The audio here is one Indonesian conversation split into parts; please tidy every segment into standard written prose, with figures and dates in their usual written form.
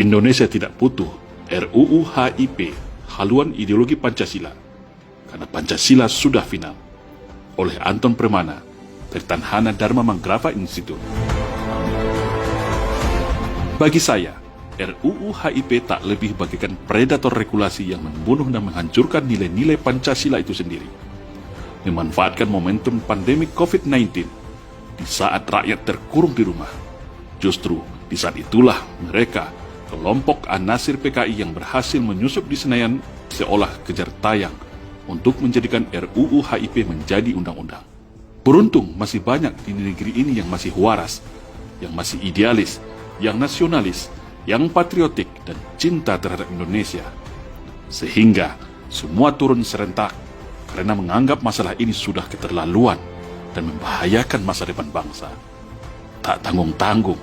Indonesia tidak butuh RUU HIP, haluan ideologi Pancasila, karena Pancasila sudah final. Oleh Anton Permana, Pertanhana Dharma Manggrava Institute. Bagi saya, RUU HIP tak lebih bagaikan predator regulasi yang membunuh dan menghancurkan nilai-nilai Pancasila itu sendiri. Memanfaatkan momentum pandemi COVID-19 di saat rakyat terkurung di rumah. Justru di saat itulah mereka, kelompok An-Nasir PKI yang berhasil menyusup di Senayan seolah kejar tayang untuk menjadikan RUU HIP menjadi undang-undang. Beruntung masih banyak di negeri ini yang masih waras, yang masih idealis, yang nasionalis, yang patriotik dan cinta terhadap Indonesia. Sehingga semua turun serentak karena menganggap masalah ini sudah keterlaluan dan membahayakan masa depan bangsa. Tak tanggung-tanggung,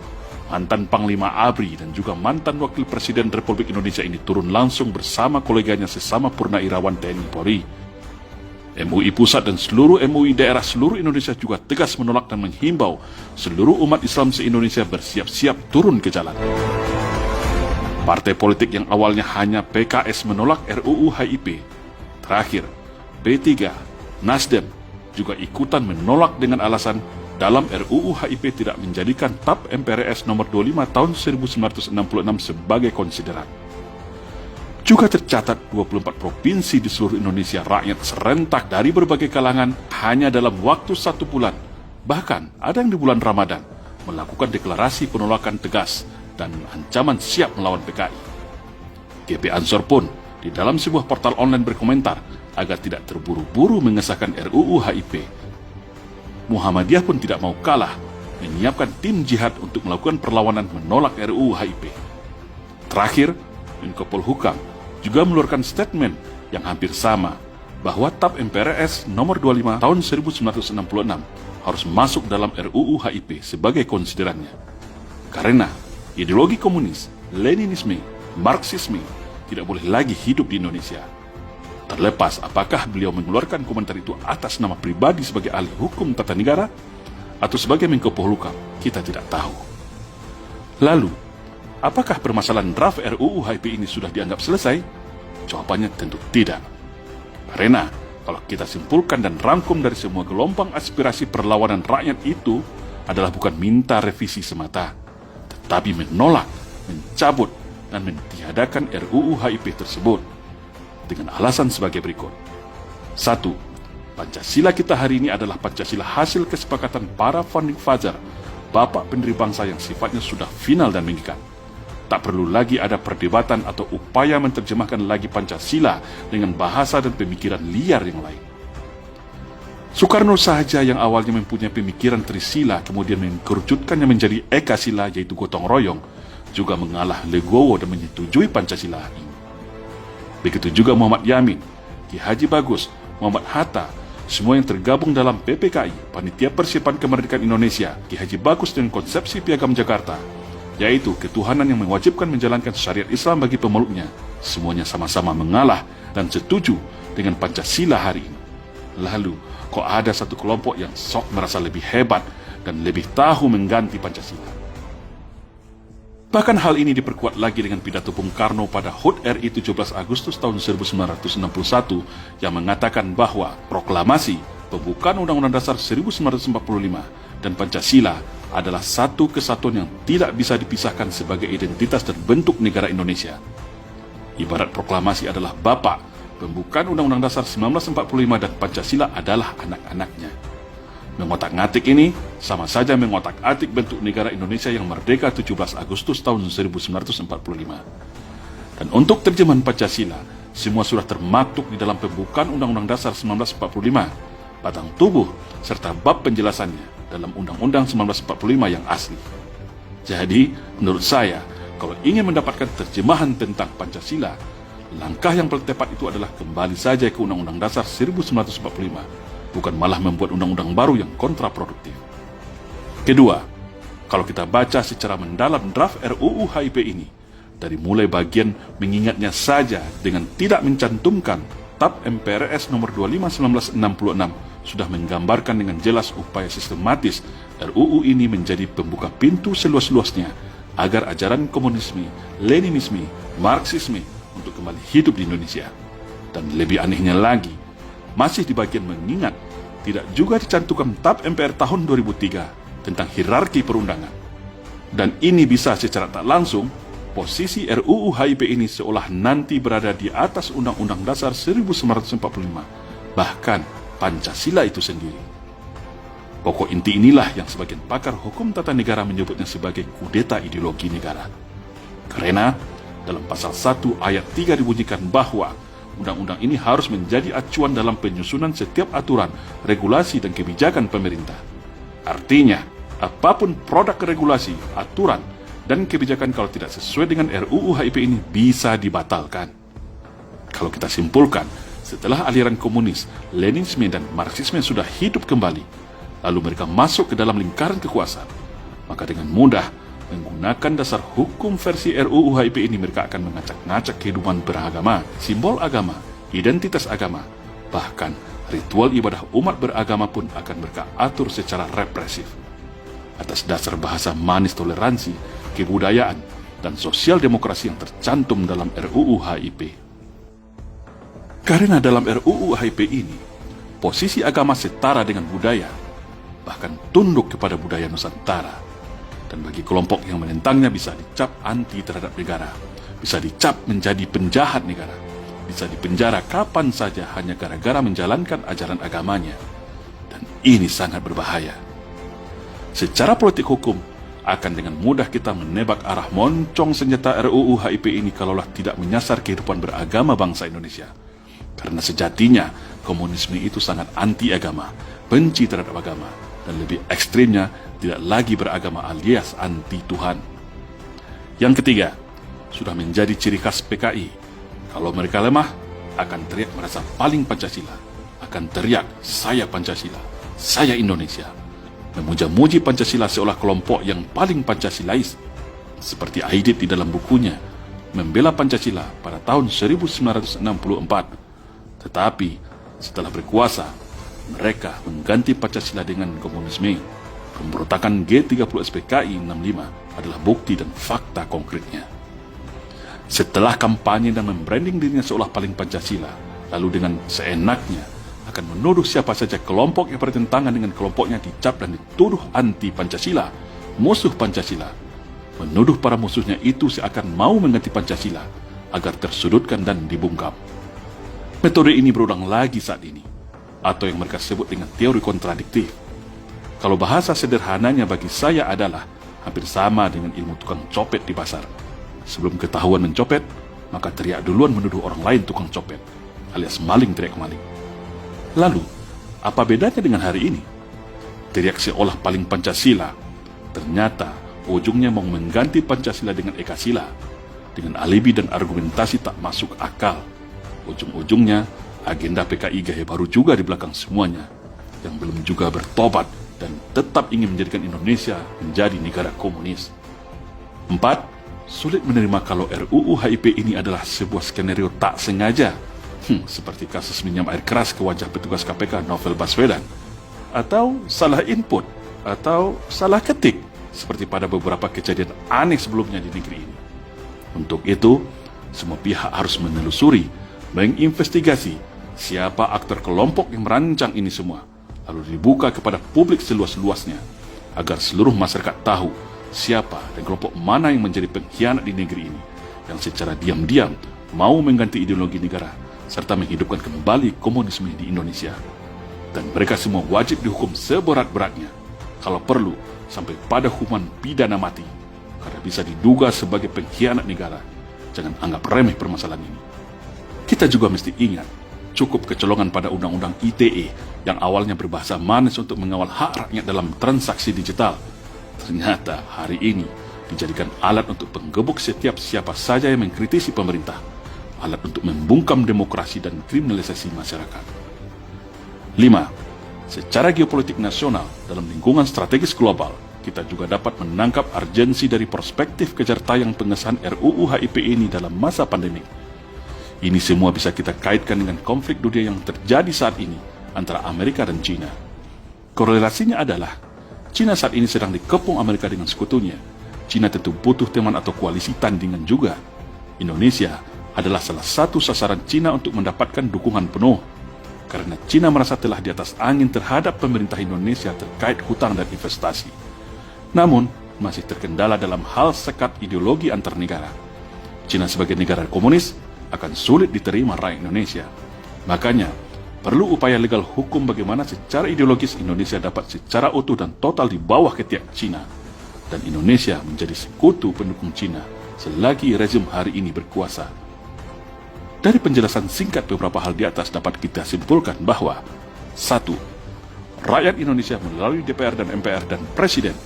mantan Panglima ABRI dan juga mantan Wakil Presiden Republik Indonesia ini turun langsung bersama koleganya sesama Purnawirawan TNI Polri. MUI Pusat dan seluruh MUI daerah seluruh Indonesia juga tegas menolak dan menghimbau seluruh umat Islam se-Indonesia bersiap-siap turun ke jalan. Partai politik yang awalnya hanya PKS menolak RUU HIP, terakhir P3, Nasdem juga ikutan menolak dengan alasan dalam RUU HIP tidak menjadikan TAP MPRS nomor 25 tahun 1966 sebagai konsideran. Juga tercatat 24 provinsi di seluruh Indonesia rakyat serentak dari berbagai kalangan hanya dalam waktu 1 bulan, bahkan ada yang di bulan Ramadan, melakukan deklarasi penolakan tegas dan ancaman siap melawan PKI. GP Ansor pun di dalam sebuah portal online berkomentar agar tidak terburu-buru mengesahkan RUU HIP. Muhammadiyah pun tidak mau kalah, menyiapkan tim jihad untuk melakukan perlawanan menolak RUU HIP. Terakhir, Menko Polhukam juga mengeluarkan statement yang hampir sama, bahwa TAP MPRS nomor 25 tahun 1966 harus masuk dalam RUU HIP sebagai konsiderannya. Karena ideologi komunis, Leninisme, Marxisme tidak boleh lagi hidup di Indonesia. Terlepas apakah beliau mengeluarkan komentar itu atas nama pribadi sebagai ahli hukum tata negara atau sebagai Menko Polhukam, kita tidak tahu. Lalu, apakah permasalahan draft RUU HIP ini sudah dianggap selesai? Jawabannya tentu tidak. Karena kalau kita simpulkan dan rangkum dari semua gelombang aspirasi perlawanan rakyat itu adalah bukan minta revisi semata, tetapi menolak, mencabut, dan mentiadakan RUU HIP tersebut dengan alasan sebagai berikut. 1. Pancasila kita hari ini adalah Pancasila hasil kesepakatan para founding father, bapak pendiri bangsa yang sifatnya sudah final dan mengikat. Tak perlu lagi ada perdebatan atau upaya menerjemahkan lagi Pancasila dengan bahasa dan pemikiran liar yang lain. Soekarno saja yang awalnya mempunyai pemikiran Trisila kemudian mengkerucutkannya menjadi Ekasila yaitu gotong royong, juga mengalah legowo dan menyetujui Pancasila ini. Begitu juga Muhammad Yamin, Ki Haji Bagus, Muhammad Hatta, semua yang tergabung dalam PPKI, Panitia Persiapan Kemerdekaan Indonesia, Ki Haji Bagus dengan konsepsi Piagam Jakarta, yaitu ketuhanan yang mewajibkan menjalankan syariat Islam bagi pemeluknya, semuanya sama-sama mengalah dan setuju dengan Pancasila hari ini. Lalu, kok ada satu kelompok yang sok merasa lebih hebat dan lebih tahu mengganti Pancasila? Bahkan hal ini diperkuat lagi dengan pidato Bung Karno pada HUT RI 17 Agustus tahun 1961 yang mengatakan bahwa proklamasi pembukaan Undang-Undang Dasar 1945 dan Pancasila adalah satu kesatuan yang tidak bisa dipisahkan sebagai identitas dan bentuk negara Indonesia. Ibarat proklamasi adalah bapak, pembukaan Undang-Undang Dasar 1945 dan Pancasila adalah anak-anaknya. Mengotak-ngatik ini sama saja mengotak-atik bentuk negara Indonesia yang merdeka 17 Agustus tahun 1945. Dan untuk terjemahan Pancasila, semua sudah termaktub di dalam pembukaan Undang-Undang Dasar 1945, batang tubuh, serta bab penjelasannya dalam Undang-Undang 1945 yang asli. Jadi, menurut saya, kalau ingin mendapatkan terjemahan tentang Pancasila, langkah yang paling tepat itu adalah kembali saja ke Undang-Undang Dasar 1945, bukan malah membuat undang-undang baru yang kontraproduktif. Kedua, kalau kita baca secara mendalam draft RUU HIP ini, dari mulai bagian mengingatnya saja dengan tidak mencantumkan TAP MPRS nomor 25 1966 sudah menggambarkan dengan jelas upaya sistematis RUU ini menjadi pembuka pintu seluas-luasnya agar ajaran komunisme, Leninisme, Marxisme untuk kembali hidup di Indonesia. Dan lebih anehnya lagi, masih di bagian mengingat, tidak juga dicantumkan TAP MPR tahun 2003 tentang hierarki perundangan. Dan ini bisa secara tak langsung, posisi RUU HIP ini seolah nanti berada di atas Undang-Undang Dasar 1945, bahkan Pancasila itu sendiri. Pokok inti inilah yang sebagian pakar hukum tata negara menyebutnya sebagai kudeta ideologi negara. Karena dalam pasal 1 ayat 3 dibunyikan bahwa undang-undang ini harus menjadi acuan dalam penyusunan setiap aturan, regulasi, dan kebijakan pemerintah. Artinya, apapun produk regulasi, aturan, dan kebijakan kalau tidak sesuai dengan RUU HIP ini bisa dibatalkan. Kalau kita simpulkan, setelah aliran komunis, Leninisme, dan Marxisme sudah hidup kembali, lalu mereka masuk ke dalam lingkaran kekuasaan, maka dengan mudah menggunakan dasar hukum versi RUU HIP ini mereka akan mengacak-ngacak kehidupan beragama, simbol agama, identitas agama, bahkan ritual ibadah umat beragama pun akan mereka atur secara represif. Atas dasar bahasa manis toleransi, kebudayaan, dan sosial demokrasi yang tercantum dalam RUU HIP. Karena dalam RUU HIP ini, posisi agama setara dengan budaya, bahkan tunduk kepada budaya Nusantara. Dan bagi kelompok yang menentangnya bisa dicap anti terhadap negara, bisa dicap menjadi penjahat negara, bisa dipenjara kapan saja hanya gara-gara menjalankan ajaran agamanya. Dan ini sangat berbahaya. Secara politik hukum, akan dengan mudah kita menebak arah moncong senjata RUU HIP ini kalaulah tidak menyasar kehidupan beragama bangsa Indonesia. Karena sejatinya, komunisme itu sangat anti agama, benci terhadap agama, dan lebih ekstrimnya tidak lagi beragama alias anti Tuhan. Yang ketiga, sudah menjadi ciri khas PKI. Kalau mereka lemah, akan teriak merasa paling Pancasila, akan teriak saya Pancasila, saya Indonesia, memuja-muji Pancasila seolah kelompok yang paling Pancasilais, seperti Aidit di dalam bukunya membela Pancasila pada tahun 1964. Tetapi setelah berkuasa, mereka mengganti Pancasila dengan komunisme. Pemberontakan G30 SPKI 65 adalah bukti dan fakta konkretnya. Setelah kampanye dan membranding dirinya seolah paling Pancasila, lalu dengan seenaknya akan menuduh siapa saja kelompok yang bertentangan dengan kelompoknya dicap dan dituduh anti Pancasila, musuh Pancasila. Menuduh para musuhnya itu seakan mau mengganti Pancasila agar tersudutkan dan dibungkam. Metode ini berulang lagi saat ini, atau yang mereka sebut dengan teori kontradiktif. Kalau bahasa sederhananya bagi saya adalah hampir sama dengan ilmu tukang copet di pasar. Sebelum ketahuan mencopet, maka teriak duluan menuduh orang lain tukang copet, alias maling teriak maling. Lalu, apa bedanya dengan hari ini? Teriak seolah paling Pancasila, ternyata ujungnya mau mengganti Pancasila dengan Ekasila, dengan alibi dan argumentasi tak masuk akal. Ujung-ujungnya, agenda PKI gaya baru juga di belakang semuanya, yang belum juga bertobat dan tetap ingin menjadikan Indonesia menjadi negara komunis. 4. Sulit menerima kalau RUU HIP ini adalah sebuah skenario tak sengaja, seperti kasus minyak air keras ke wajah petugas KPK Novel Baswedan, atau salah input, atau salah ketik, seperti pada beberapa kejadian aneh sebelumnya di negeri ini. Untuk itu, semua pihak harus menelusuri, menginvestigasi siapa aktor kelompok yang merancang ini semua, lalu dibuka kepada publik seluas-luasnya, agar seluruh masyarakat tahu siapa dan kelompok mana yang menjadi pengkhianat di negeri ini, yang secara diam-diam mau mengganti ideologi negara, serta menghidupkan kembali komunisme di Indonesia. Dan mereka semua wajib dihukum seberat-beratnya, kalau perlu sampai pada hukuman pidana mati, karena bisa diduga sebagai pengkhianat negara. Jangan anggap remeh permasalahan ini. Kita juga mesti ingat, cukup kecolongan pada Undang-Undang ITE yang awalnya berbahasa manis untuk mengawal hak rakyat dalam transaksi digital, ternyata hari ini dijadikan alat untuk penggebuk setiap siapa saja yang mengkritisi pemerintah, alat untuk membungkam demokrasi dan kriminalisasi masyarakat. 5. Secara geopolitik nasional dalam lingkungan strategis global, kita juga dapat menangkap urgensi dari perspektif kejar tayang pengesahan RUU HIP ini dalam masa pandemi. Ini semua bisa kita kaitkan dengan konflik dunia yang terjadi saat ini antara Amerika dan China. Korelasinya adalah China saat ini sedang dikepung Amerika dengan sekutunya. China Cina tentu butuh teman atau koalisi tandingan juga. Indonesia adalah salah satu sasaran Cina untuk mendapatkan dukungan penuh, karena Cina merasa telah di atas angin terhadap pemerintah Indonesia terkait hutang dan investasi. Namun, masih terkendala dalam hal sekat ideologi antar negara. Cina sebagai negara komunis akan sulit diterima rakyat Indonesia. Makanya, perlu upaya legal hukum bagaimana secara ideologis Indonesia dapat secara utuh dan total di bawah ketiak Cina, dan Indonesia menjadi sekutu pendukung Cina selagi rezim hari ini berkuasa. Dari penjelasan singkat beberapa hal di atas dapat kita simpulkan bahwa 1. Rakyat Indonesia melalui DPR dan MPR dan Presiden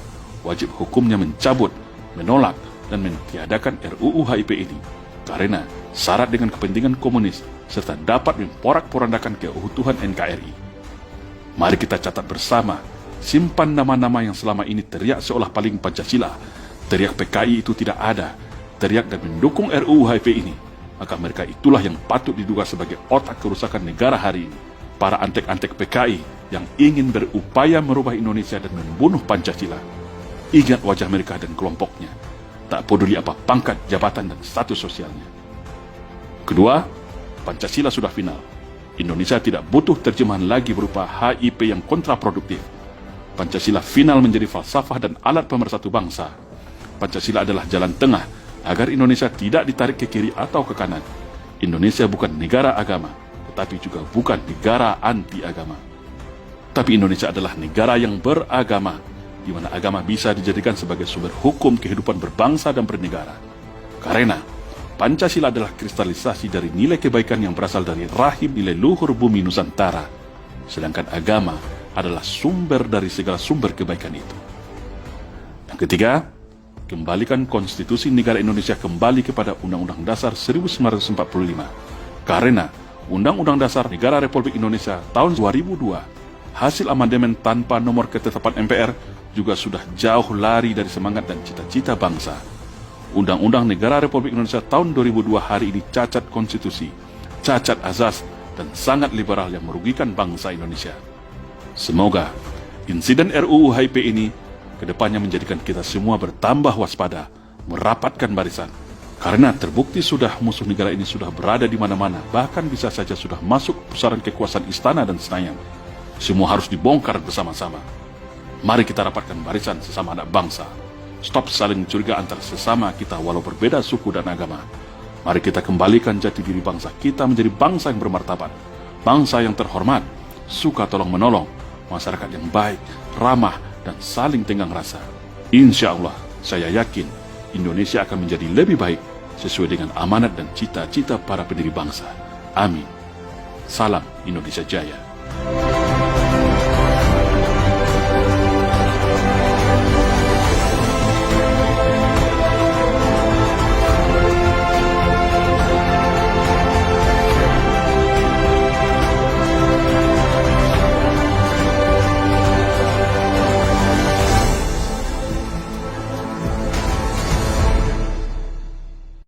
wajib hukumnya mencabut, menolak, dan mentiadakan RUU HIP ini karena syarat dengan kepentingan komunis serta dapat memporak-porandakan keutuhan NKRI. Mari kita catat bersama, simpan nama-nama yang selama ini teriak seolah paling Pancasila, teriak PKI itu tidak ada, teriak dan mendukung RUU HIP ini. Maka mereka itulah yang patut diduga sebagai otak kerusakan negara hari ini. Para antek-antek PKI yang ingin berupaya merubah Indonesia dan membunuh Pancasila. Ingat wajah mereka dan kelompoknya. Tak peduli apa pangkat, jabatan, dan status sosialnya. Kedua, Pancasila sudah final. Indonesia tidak butuh terjemahan lagi berupa HIP yang kontraproduktif. Pancasila final menjadi falsafah dan alat pemersatu bangsa. Pancasila adalah jalan tengah agar Indonesia tidak ditarik ke kiri atau ke kanan. Indonesia bukan negara agama, tetapi juga bukan negara anti-agama. Tapi Indonesia adalah negara yang beragama, di mana agama bisa dijadikan sebagai sumber hukum kehidupan berbangsa dan bernegara. Karena Pancasila adalah kristalisasi dari nilai kebaikan yang berasal dari rahim nilai luhur bumi Nusantara, sedangkan agama adalah sumber dari segala sumber kebaikan itu. Yang ketiga, kembalikan konstitusi negara Indonesia kembali kepada Undang-Undang Dasar 1945. Karena Undang-Undang Dasar Negara Republik Indonesia tahun 2002, hasil amandemen tanpa nomor ketetapan MPR, juga sudah jauh lari dari semangat dan cita-cita bangsa. Undang-Undang Negara Republik Indonesia tahun 2002 hari ini cacat konstitusi, cacat azas, dan sangat liberal yang merugikan bangsa Indonesia. Semoga insiden RUU HIP ini kedepannya menjadikan kita semua bertambah waspada, merapatkan barisan. Karena terbukti sudah musuh negara ini sudah berada di mana-mana, bahkan bisa saja sudah masuk pusaran kekuasaan istana dan Senayan. Semua harus dibongkar bersama-sama. Mari kita rapatkan barisan sesama anak bangsa. Stop saling curiga antar sesama kita walau berbeda suku dan agama. Mari kita kembalikan jati diri bangsa kita menjadi bangsa yang bermartabat, bangsa yang terhormat, suka tolong-menolong, masyarakat yang baik, ramah, dan saling tenggang rasa. Insya Allah, saya yakin Indonesia akan menjadi lebih baik sesuai dengan amanat dan cita-cita para pendiri bangsa. Amin. Salam Indonesia Jaya.